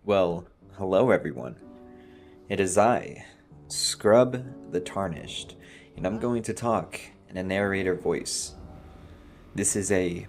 Well, hello everyone. It is I, Scrub the Tarnished, and I'm going to talk in a narrator voice. This is a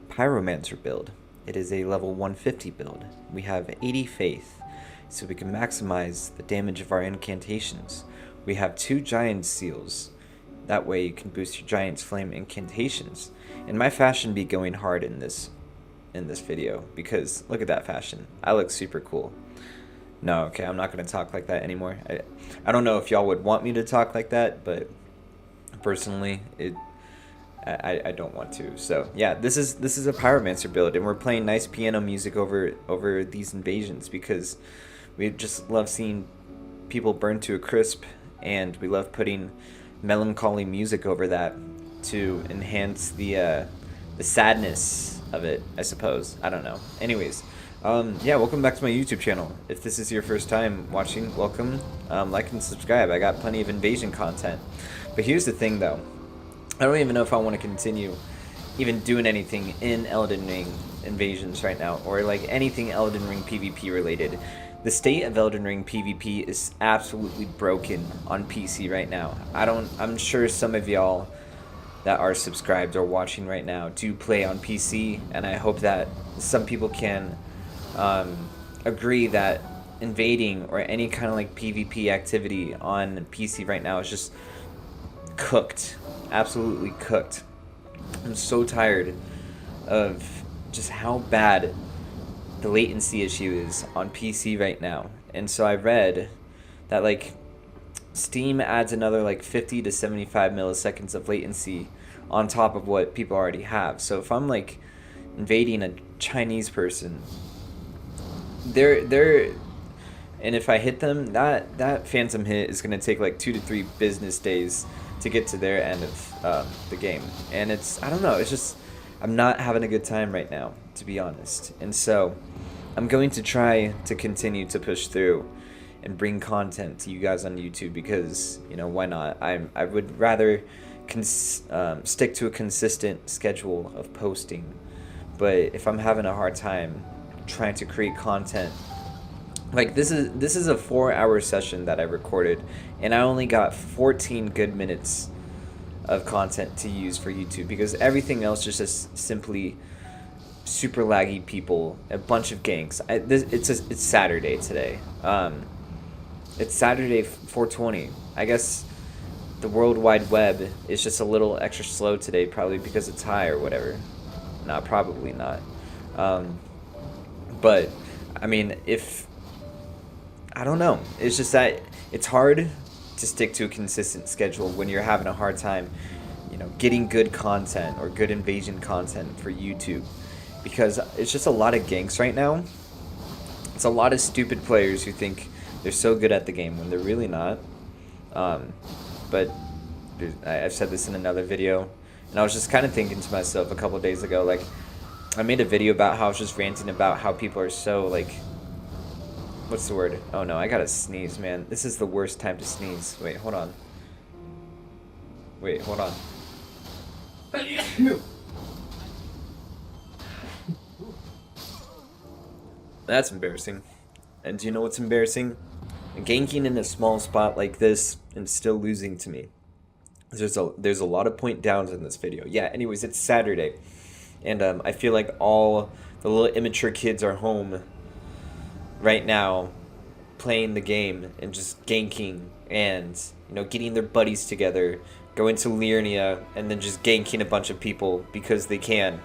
Pyromancer build. It is a level 150 build. We have 80 faith, so we can maximize the damage of our incantations. We have 2 giant seals. That way you can boost your Giantsflame Incantations. And my fashion be going hard in this video because look at that fashion. I look super cool. No, okay, I'm not going to talk like that anymore. I don't know if y'all would want me to talk like that, but personally, I don't want to. So yeah, this is a Pyromancer build, and we're playing nice piano music over these invasions because we just love seeing people burn to a crisp, and we love putting melancholy music over that to enhance the sadness of it, I suppose. I don't know. Anyways, yeah, welcome back to my YouTube channel. If this is your first time watching, welcome. Like and subscribe. I got plenty of invasion content. But here's the thing, though. I don't even know if I want to continue even doing anything in Elden Ring invasions right now, or like anything Elden Ring PvP related. The state of Elden Ring PvP is absolutely broken on PC right now. I'm sure some of y'all that are subscribed or watching right now do play on PC, and I hope that some people can agree that invading or any kind of like PvP activity on PC right now is just cooked, absolutely cooked. I'm so tired of just how bad the latency issue is on PC right now. And so I read that like Steam adds another like 50 to 75 milliseconds of latency on top of what people already have. So if I'm like invading a Chinese person, they're and if I hit them, that phantom hit is gonna take like 2 to 3 business days to get to their end of the game. And I don't know, it's just I'm not having a good time right now, to be honest. And so I'm going to try to continue to push through and bring content to you guys on YouTube because, you know, why not? I would rather stick to a consistent schedule of posting. But if I'm having a hard time trying to create content, like this is a 4-hour session that I recorded, and I only got 14 good minutes of content to use for YouTube because everything else just simply super laggy people, a bunch of ganks. It's Saturday today. It's Saturday 420. I guess the World Wide Web is just a little extra slow today, probably because it's high or whatever. No, probably not. But I mean, I don't know. It's just that it's hard to stick to a consistent schedule when you're having a hard time, you know, getting good content or good invasion content for YouTube, because it's just a lot of ganks right now. It's a lot of stupid players who think they're so good at the game when they're really not. But I've said this in another video, and I was just kind of thinking to myself a couple days ago, like, I made a video about how I was just ranting about how people are so, like, what's the word? Oh no, I gotta sneeze, man. This is the worst time to sneeze. Wait, hold on. Wait, hold on. That's embarrassing. And do you know what's embarrassing? Ganking in a small spot like this and still losing to me. There's a lot of point downs in this video. Yeah, anyways, it's Saturday. And I feel like all the little immature kids are home right now playing the game and just ganking and, you know, getting their buddies together, going to Liurnia and then just ganking a bunch of people because they can.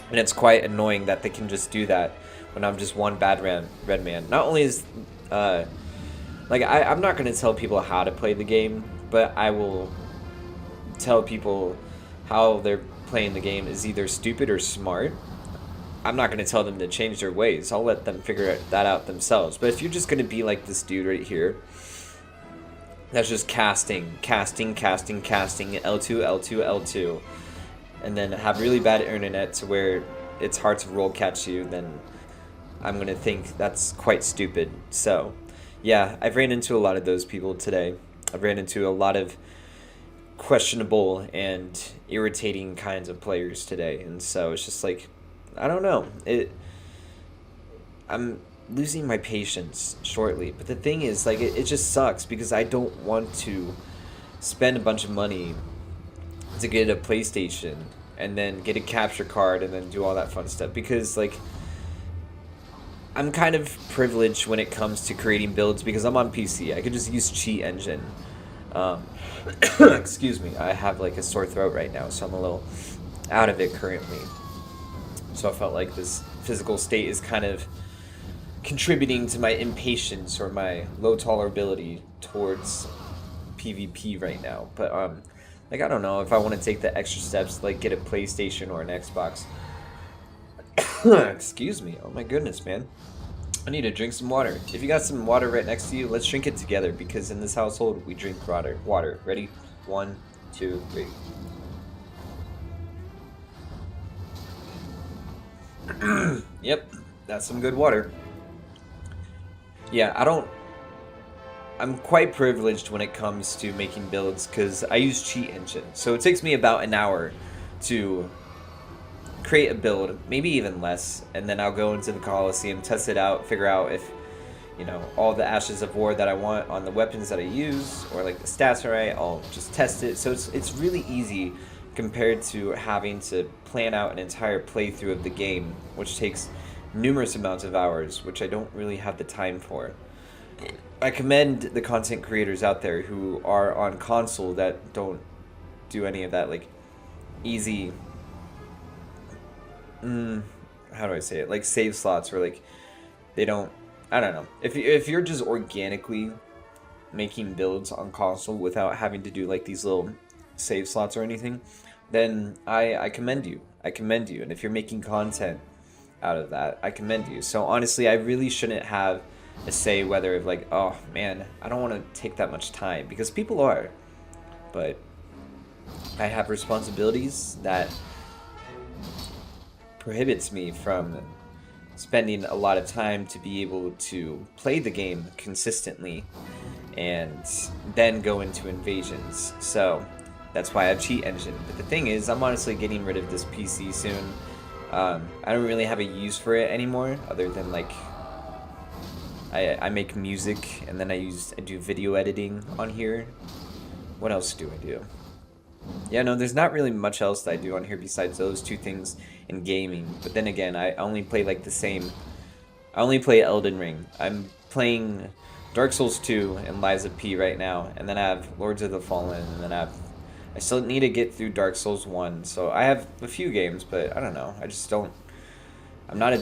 And it's quite annoying that they can just do that when I'm just one bad red man. Not only is like I'm not going to tell people how to play the game, but I will tell people how they're playing the game is either stupid or smart. I'm not going to tell them to change their ways. I'll let them figure that out themselves. But if you're just going to be like this dude right here, that's just casting, L2, L2, L2, and then have really bad internet to where it's hard to roll catch you, then I'm going to think that's quite stupid. So, yeah, I've ran into a lot of those people today. I've ran into a lot of questionable and irritating kinds of players today, and so it's just like, I don't know. losing my patience shortly. But the thing is, like, it just sucks because I don't want to spend a bunch of money to get a PlayStation and then get a capture card and then do all that fun stuff, because like I'm kind of privileged when it comes to creating builds because I'm on PC. I could just use cheat engine. Excuse me, I have like a sore throat right now, so I'm a little out of it currently. So I felt like this physical state is kind of contributing to my impatience or my low tolerability towards PvP right now. But like, I don't know if I want to take the extra steps, like get a PlayStation or an Xbox. Excuse me. Oh my goodness, man. I need to drink some water. If you got some water right next to you, let's drink it together, because in this household we drink water. Water. Ready? 1, 2, 3. Yep, that's some good water. Yeah, I'm quite privileged when it comes to making builds because I use cheat engine. So it takes me about an hour to create a build, maybe even less, and then I'll go into the Coliseum, test it out, figure out if, you know, all the ashes of war that I want on the weapons that I use, or like the stats are right. I'll just test it. So it's really easy compared to having to plan out an entire playthrough of the game, which takes numerous amounts of hours, which I don't really have the time for. I commend the content creators out there who are on console that don't do any of that, like, easy, how do I say it, like save slots, where like they don't, I don't know, if you're just organically making builds on console without having to do like these little save slots or anything, then I commend you. And if you're making content out of that, I commend you. So honestly, I really shouldn't have a say whether of like, oh man, I don't want to take that much time, because people are, but I have responsibilities that prohibits me from spending a lot of time to be able to play the game consistently and then go into invasions. So that's why I have cheat engine. But the thing is, I'm honestly getting rid of this PC soon. I don't really have a use for it anymore, other than like I make music, and then I do video editing on here. What else do I do? Yeah, no, there's not really much else that I do on here besides those two things in gaming. But then again, I only play like the same. I only play Elden Ring. I'm playing Dark Souls 2 and Lies of P right now, and then I have Lords of the Fallen, and then I still need to get through Dark Souls 1. So I have a few games, but I don't know. I just don't. I'm not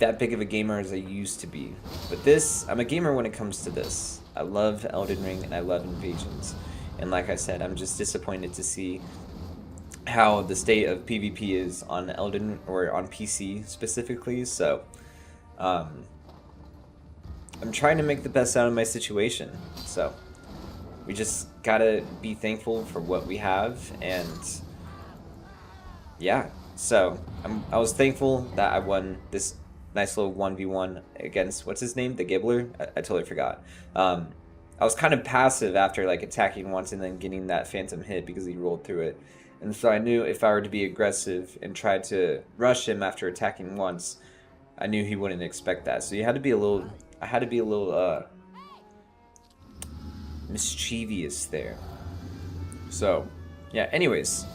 that big of a gamer as I used to be. But I'm a gamer when it comes to this. I love Elden Ring and I love Invasions. And like I said, I'm just disappointed to see how the state of PvP is on Elden, or on PC specifically. So I'm trying to make the best out of my situation. So we just gotta be thankful for what we have, and yeah. So I was thankful that I won this nice little 1v1 against, what's his name? The Gibbler? I totally forgot. I was kind of passive after like attacking once and then getting that phantom hit because he rolled through it. And so I knew if I were to be aggressive and try to rush him after attacking once, I knew he wouldn't expect that. So I had to be a little mischievous there. So yeah, anyways,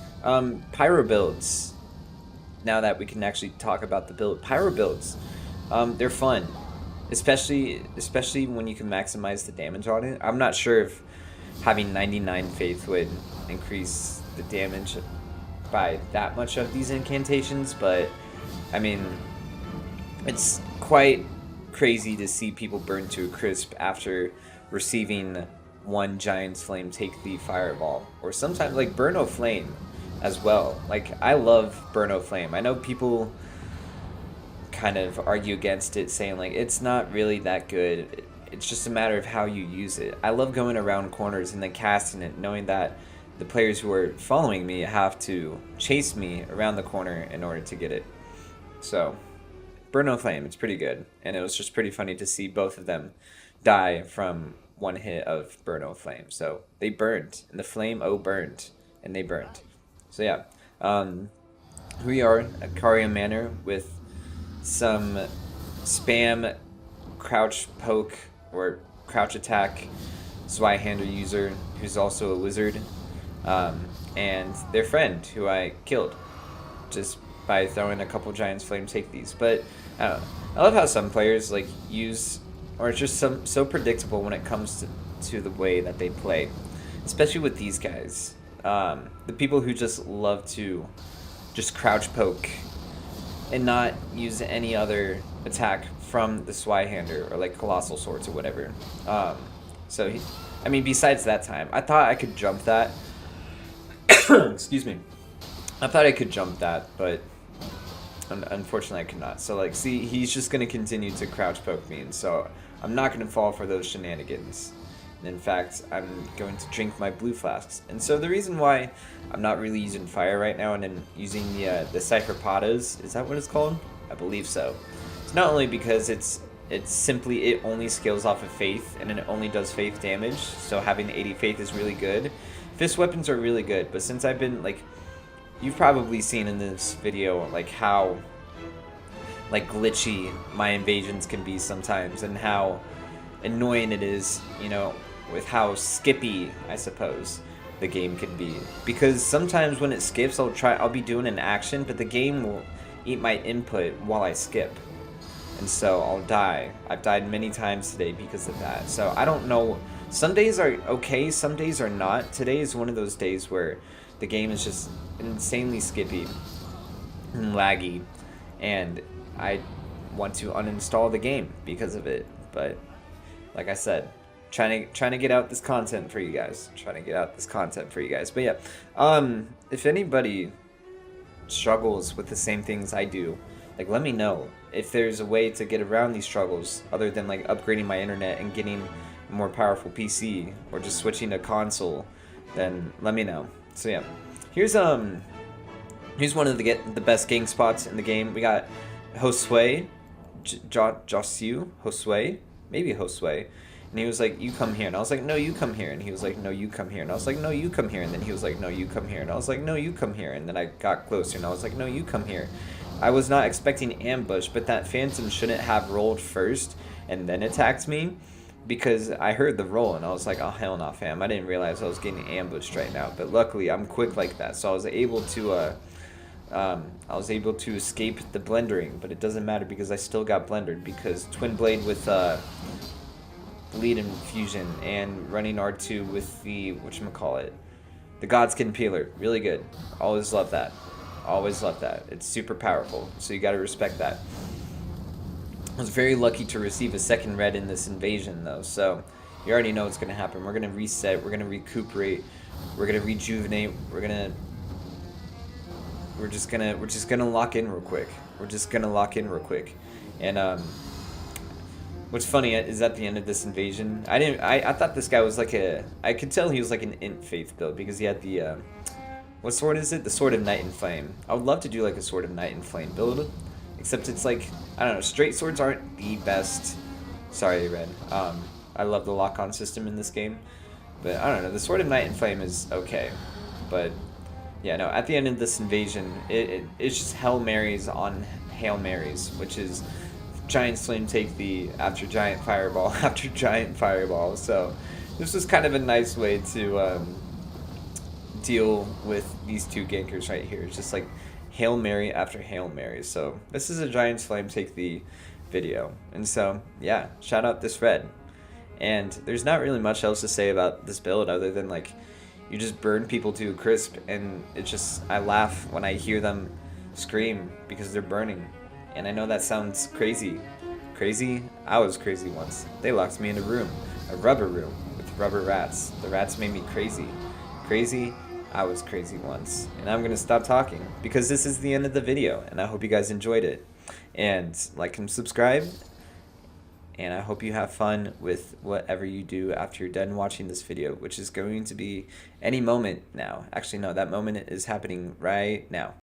pyro builds. Now that we can actually talk about the build, pyro builds, they're fun. Especially when you can maximize the damage on it. I'm not sure if having 99 faith would increase the damage by that much of these incantations, but I mean, it's quite crazy to see people burn to a crisp after receiving one Giantsflame take the fireball, or sometimes like Burno Flame as well. Like, I love Burno Flame. I know people kind of argue against it, saying like it's not really that good, it's just a matter of how you use it. I love going around corners and then casting it, knowing that the players who are following me have to chase me around the corner in order to get it. So Burno Flame, it's pretty good, and it was just pretty funny to see both of them die from one hit of Burno Flame. So they burned, and the flame burned, and they burned. So yeah, we are at Caria Manor with some spam crouch poke or crouch attack Zweihander user who's also a wizard, and their friend who I killed just by throwing a couple Giantsflame take these. But I don't know. I love how some players like use, or it's just so predictable when it comes to the way that they play, especially with these guys. The people who just love to just crouch poke and not use any other attack from the Zweihander or like Colossal Swords or whatever. I mean, besides that time, I thought I could jump that. Excuse me. I thought I could jump that, but unfortunately I could not. So like, see, he's just gonna continue to crouch poke me, and so I'm not gonna fall for those shenanigans. And in fact, I'm going to drink my blue flasks. And so the reason why I'm not really using fire right now and then using the Cypher Potas, is that what it's called? I believe so. It's not only because it only scales off of faith and it only does faith damage, so having 80 faith is really good. Fist weapons are really good, but since I've been like, you've probably seen in this video like how like glitchy my invasions can be sometimes and how annoying it is, you know, with how skippy, I suppose, the game can be. Because sometimes when it skips, I'll be doing an action, but the game will eat my input while I skip. And so I'll die. I've died many times today because of that. So I don't know. Some days are okay, some days are not. Today is one of those days where the game is just insanely skippy and laggy, and I want to uninstall the game because of it. But like I said, trying to get out this content for you guys. But yeah, if anybody struggles with the same things I do, like, let me know if there's a way to get around these struggles other than like upgrading my internet and getting a more powerful PC or just switching to console. Then let me know. So yeah, here's one of the best gang spots in the game. We got Josue, Josue, maybe Josue. And he was like, you come here. And I was like, no, you come here. And he was like, no, you come here. And I was like, no, you come here. And then he was like, no, you come here. And I was like, no, you come here. And then I got closer and I was like, no, you come here. I was not expecting ambush, but that phantom shouldn't have rolled first and then attacked me, because I heard the roll and I was like, oh, hell no, fam. I didn't realize I was getting ambushed right now. But luckily, I'm quick like that. So I was able to escape the blendering, but it doesn't matter because I still got blendered, because Twin Blade with Bleed Infusion and running R2 with the, whatchamacallit, the Godskin Peeler. Really good. Always love that. Always love that. It's super powerful, so you gotta respect that. I was very lucky to receive a second red in this invasion though, so you already know what's gonna happen. We're gonna reset, we're gonna recuperate, we're gonna rejuvenate, we're just gonna lock in real quick. And what's funny is at the end of this invasion, I thought this guy was like I could tell he was like an int faith build, because he had the what sword is it? The Sword of Night and Flame. I would love to do like a Sword of Night and Flame build, except it's like, I don't know, straight swords aren't the best. Sorry, Red. I love the lock-on system in this game, but I don't know, the Sword of Night and Flame is okay. But yeah, no, at the end of this invasion, it's just Hail Marys on Hail Marys, which is Giantsflame take the after Giant Fireball after Giant Fireball. So this was kind of a nice way to deal with these two gankers right here. It's just like Hail Mary after Hail Mary. So this is a Giantsflame take the video. And so yeah, shout out this red. And there's not really much else to say about this build other than like, you just burn people to a crisp, and it's just, I laugh when I hear them scream because they're burning. And I know that sounds crazy. Crazy? I was crazy once. They locked me in a rubber room with rubber rats. The rats made me crazy. Crazy? I was crazy once. And I'm gonna stop talking because this is the end of the video, and I hope you guys enjoyed it. And like and subscribe, and I hope you have fun with whatever you do after you're done watching this video, which is going to be any moment now. Actually, no, that moment is happening right now.